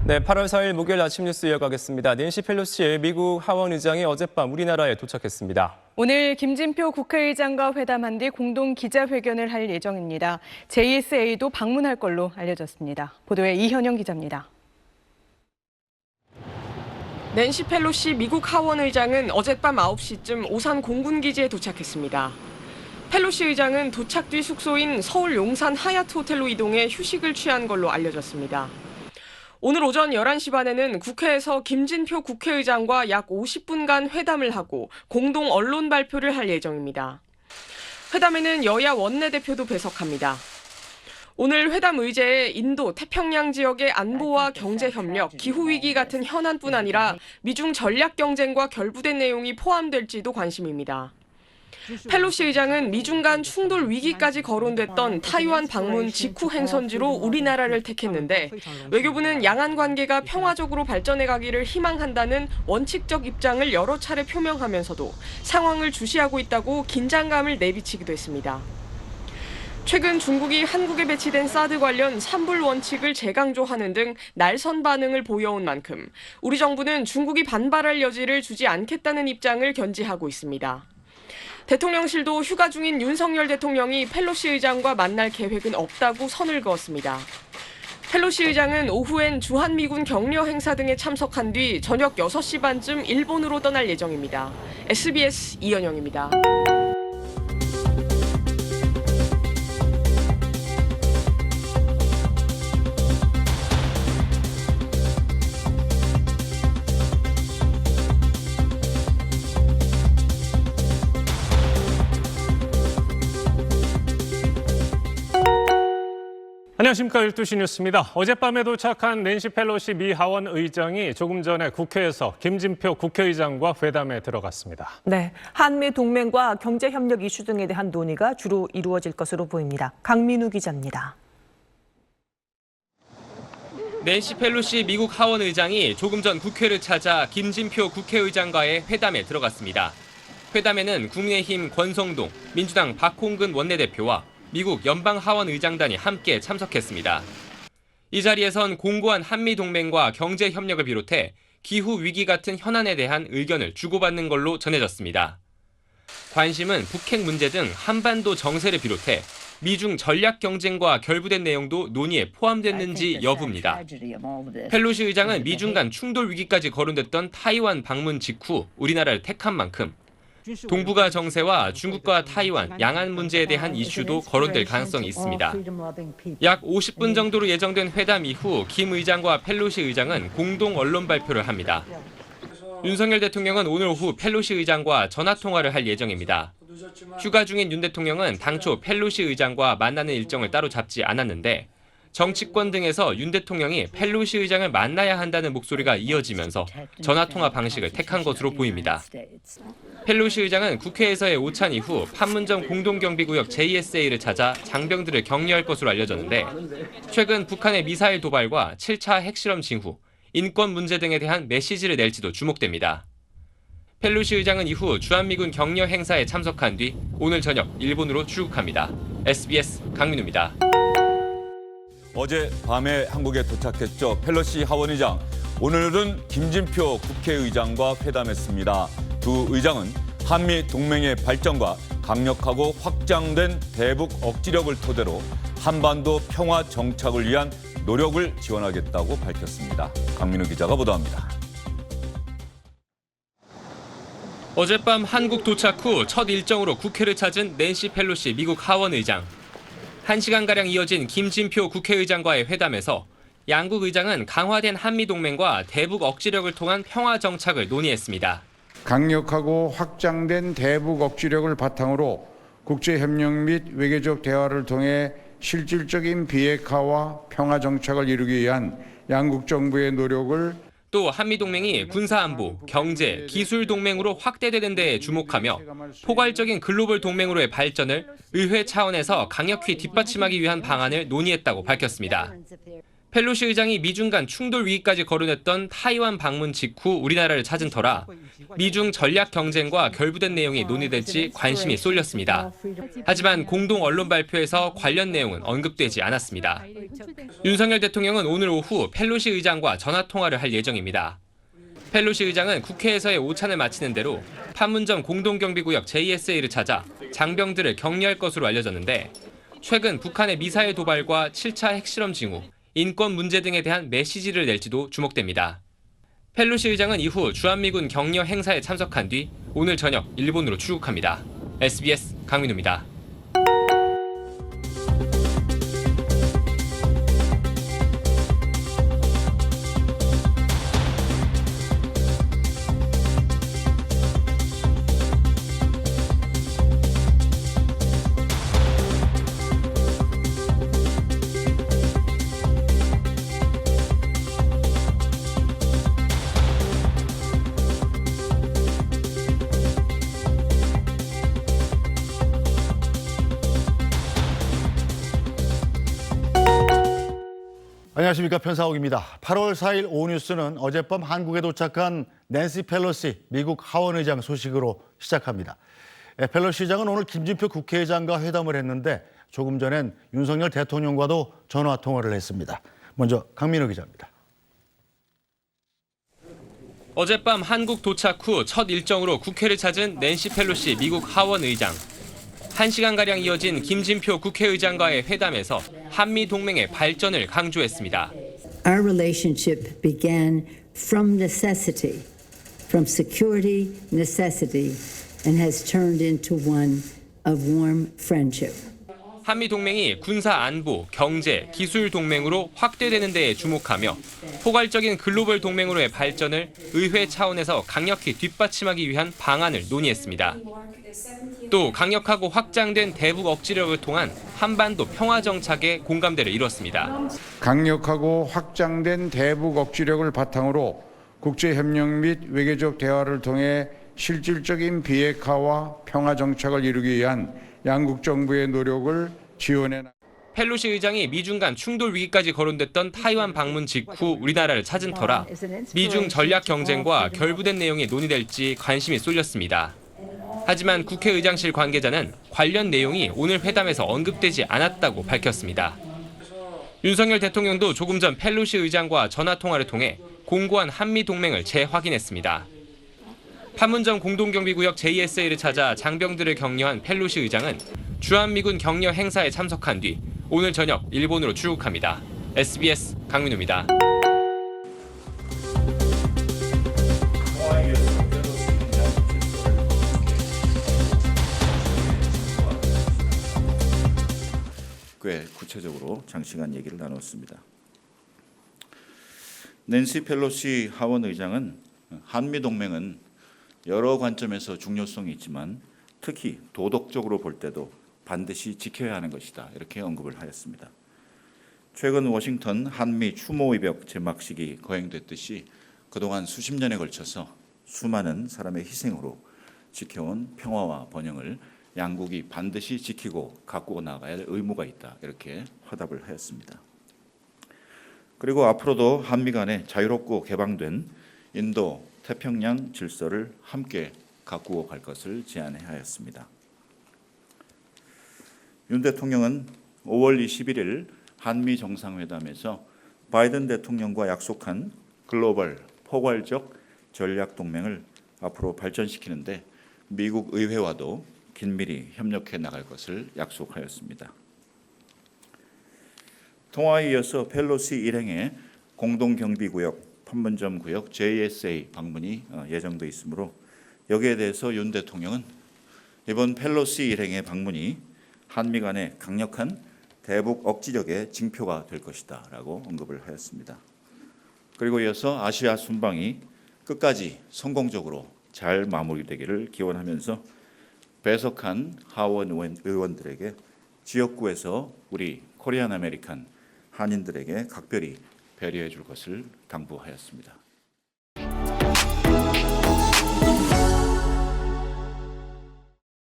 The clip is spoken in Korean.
네, 8월 4일 목요일 아침 뉴스 이어가겠습니다. 낸시 펠로시 미국 하원 의장이 어젯밤 우리나라에 도착했습니다. 오늘 김진표 국회의장과 회담한 뒤 공동 기자회견을 할 예정입니다. JSA도 방문할 걸로 알려졌습니다. 보도에 이현영 기자입니다. 낸시 펠로시 미국 하원 의장은 어젯밤 9시쯤 오산 공군기지에 도착했습니다. 펠로시 의장은 도착 뒤 숙소인 서울 용산 하얏트 호텔로 이동해 휴식을 취한 걸로 알려졌습니다. 오늘 오전 11시 반에는 국회에서 김진표 국회의장과 약 50분간 회담을 하고 공동 언론 발표를 할 예정입니다. 회담에는 여야 원내대표도 배석합니다. 오늘 회담 의제에 인도, 태평양 지역의 안보와 경제 협력, 기후위기 같은 현안뿐 아니라 미중 전략 경쟁과 결부된 내용이 포함될지도 관심입니다. 펠로시 의장은 미중 간 충돌 위기까지 거론됐던 타이완 방문 직후 행선지로 우리나라를 택했는데 외교부는 양안 관계가 평화적으로 발전해 가기를 희망한다는 원칙적 입장을 여러 차례 표명하면서도 상황을 주시하고 있다고 긴장감을 내비치기도 했습니다. 최근 중국이 한국에 배치된 사드 관련 삼불 원칙을 재강조하는 등 날선 반응을 보여온 만큼 우리 정부는 중국이 반발할 여지를 주지 않겠다는 입장을 견지하고 있습니다. 대통령실도 휴가 중인 윤석열 대통령이 펠로시 의장과 만날 계획은 없다고 선을 그었습니다. 펠로시 의장은 오후엔 주한미군 격려 행사 등에 참석한 뒤 저녁 6시 반쯤 일본으로 떠날 예정입니다. SBS 이현영입니다. 안녕하십니까. 12시 뉴스입니다. 어젯밤에 도착한 낸시 펠로시 미 하원 의장이 조금 전에 국회에서 김진표 국회의장과 회담에 들어갔습니다. 네, 한미 동맹과 경제 협력 이슈 등에 대한 논의가 주로 이루어질 것으로 보입니다. 강민우 기자입니다. 낸시 펠로시 미국 하원 의장이 조금 전 국회를 찾아 김진표 국회의장과의 회담에 들어갔습니다. 회담에는 국민의힘 권성동, 민주당 박홍근 원내대표와 미국 연방하원 의장단이 함께 참석했습니다. 이 자리에선 공고한 한미동맹과 경제협력을 비롯해 기후위기 같은 현안에 대한 의견을 주고받는 걸로 전해졌습니다. 관심은 북핵 문제 등 한반도 정세를 비롯해 미중 전략 경쟁과 결부된 내용도 논의에 포함됐는지 여부입니다. 펠로시 의장은 미중 간 충돌 위기까지 거론됐던 타이완 방문 직후 우리나라를 택한 만큼 동북아 정세와 중국과 타이완, 양안 문제에 대한 이슈도 거론될 가능성이 있습니다. 약 50분 정도로 예정된 회담 이후 김 의장과 펠로시 의장은 공동 언론 발표를 합니다. 윤석열 대통령은 오늘 오후 펠로시 의장과 전화통화를 할 예정입니다. 휴가 중인 윤 대통령은 당초 펠로시 의장과 만나는 일정을 따로 잡지 않았는데 정치권 등에서 윤 대통령이 펠로시 의장을 만나야 한다는 목소리가 이어지면서 전화통화 방식을 택한 것으로 보입니다. 펠로시 의장은 국회에서의 오찬 이후 판문점 공동경비구역 JSA를 찾아 장병들을 격려할 것으로 알려졌는데 최근 북한의 미사일 도발과 7차 핵실험 징후, 인권 문제 등에 대한 메시지를 낼지도 주목됩니다. 펠로시 의장은 이후 주한미군 격려 행사에 참석한 뒤 오늘 저녁 일본으로 출국합니다. SBS 강민우입니다. 어제 밤에 한국에 도착했죠. 펠로시 하원의장. 오늘은 김진표 국회의장과 회담했습니다. 두 의장은 한미 동맹의 발전과 강력하고 확장된 대북 억지력을 토대로 한반도 평화 정착을 위한 노력을 지원하겠다고 밝혔습니다. 강민우 기자가 보도합니다. 어젯밤 한국 도착 후 첫 일정으로 국회를 찾은 낸시 펠로시 미국 하원 의장. 1시간가량 이어진 김진표 국회의장과의 회담에서 양국 의장은 강화된 한미동맹과 대북 억지력을 통한 평화 정착을 논의했습니다. 강력하고 확장된 대북 억지력을 바탕으로 국제협력 및 외교적 대화를 통해 실질적인 비핵화와 평화 정착을 이루기 위한 양국 정부의 노력을 또 한미동맹이 군사안보, 경제, 기술 동맹으로 확대되는 데에 주목하며 포괄적인 글로벌 동맹으로의 발전을 의회 차원에서 강력히 뒷받침하기 위한 방안을 논의했다고 밝혔습니다. 펠로시 의장이 미중 간 충돌 위기까지 거론했던 타이완 방문 직후 우리나라를 찾은 터라 미중 전략 경쟁과 결부된 내용이 논의될지 관심이 쏠렸습니다. 하지만 공동 언론 발표에서 관련 내용은 언급되지 않았습니다. 윤석열 대통령은 오늘 오후 펠로시 의장과 전화 통화를 할 예정입니다. 펠로시 의장은 국회에서의 오찬을 마치는 대로 판문점 공동경비구역 JSA를 찾아 장병들을 격려할 것으로 알려졌는데 최근 북한의 미사일 도발과 7차 핵실험 징후, 인권 문제 등에 대한 메시지를 낼지도 주목됩니다. 펠로시 의장은 이후 주한미군 격려 행사에 참석한 뒤 오늘 저녁 일본으로 출국합니다. SBS 강민우입니다. 안녕하십니까, 편사옥입니다. 8월 4일 오후 뉴스는 어젯밤 한국에 도착한 낸시 펠로시 미국 하원 의장 소식으로 시작합니다. 펠로시 의장은 오늘 김진표 국회의장과 회담을 했는데 조금 전엔 윤석열 대통령과도 전화 통화를 했습니다. 먼저 강민우 기자입니다. 어젯밤 한국 도착 후 첫 일정으로 국회를 찾은 낸시 펠로시 미국 하원 의장. 1시간가량 이어진 김진표 국회의장과의 회담에서 한미 동맹의 발전을 강조했습니다. Our relationship began from necessity, from security necessity, and has turned into one of warm friendship. 한미 동맹이 군사 안보, 경제, 기술 동맹으로 확대되는 데에 주목하며 포괄적인 글로벌 동맹으로의 발전을 의회 차원에서 강력히 뒷받침하기 위한 방안을 논의했습니다. 또 강력하고 확장된 대북 억지력을 통한 한반도 평화 정착에 공감대를 이뤘습니다. 강력하고 확장된 대북 억지력을 바탕으로 국제협력 및 외교적 대화를 통해 실질적인 비핵화와 평화 정착을 이루기 위한 양국 정부의 노력을 지원해 나갑니다. 펠로시 의장이 미중 간 충돌 위기까지 거론됐던 타이완 방문 직후 우리나라를 찾은 터라 미중 전략 경쟁과 결부된 내용이 논의될지 관심이 쏠렸습니다. 하지만 국회의장실 관계자는 관련 내용이 오늘 회담에서 언급되지 않았다고 밝혔습니다. 윤석열 대통령도 조금 전 펠로시 의장과 전화 통화를 통해 공고한 한미 동맹을 재확인했습니다. 판문점 공동경비구역 JSA를 찾아 장병들을 격려한 펠로시 의장은 주한미군 격려 행사에 참석한 뒤 오늘 저녁 일본으로 출국합니다. SBS 강민우입니다. 꽤 구체적으로 장시간 얘기를 나눴습니다. 낸시 펠로시 하원 의장은 한미 동맹은 여러 관점에서 중요성이 있지만 특히 도덕적으로 볼 때도 반드시 지켜야 하는 것이다, 이렇게 언급을 하였습니다. 최근 워싱턴 한미 추모의벽 제막식이 거행됐듯이 그동안 수십 년에 걸쳐서 수많은 사람의 희생으로 지켜온 평화와 번영을 양국이 반드시 지키고 가꾸어 나가야 할 의무가 있다, 이렇게 화답을 하였습니다. 그리고 앞으로도 한미 간에 자유롭고 개방된 인도 태평양 질서를 함께 가꾸어 갈 것을 제안하였습니다. 윤 대통령은 5월 21일 한미 정상회담에서 바이든 대통령과 약속한 글로벌 포괄적 전략 동맹을 앞으로 발전시키는데 미국 의회와도 긴밀히 협력해 나갈 것을 약속하였습니다. 통화에 이어서 펠로시 일행의 공동경비구역 판문점 구역 JSA 방문이 예정돼 있으므로 여기에 대해서 윤 대통령은 이번 펠로시 일행의 방문이 한미 간의 강력한 대북 억지력의 징표가 될 것이다 라고 언급을 하였습니다. 그리고 이어서 아시아 순방이 끝까지 성공적으로 잘 마무리되기를 기원하면서 배석한 하원 의원들에게 지역구에서 우리 코리안 아메리칸 한인들에게 각별히 배려해 줄 것을 당부하였습니다.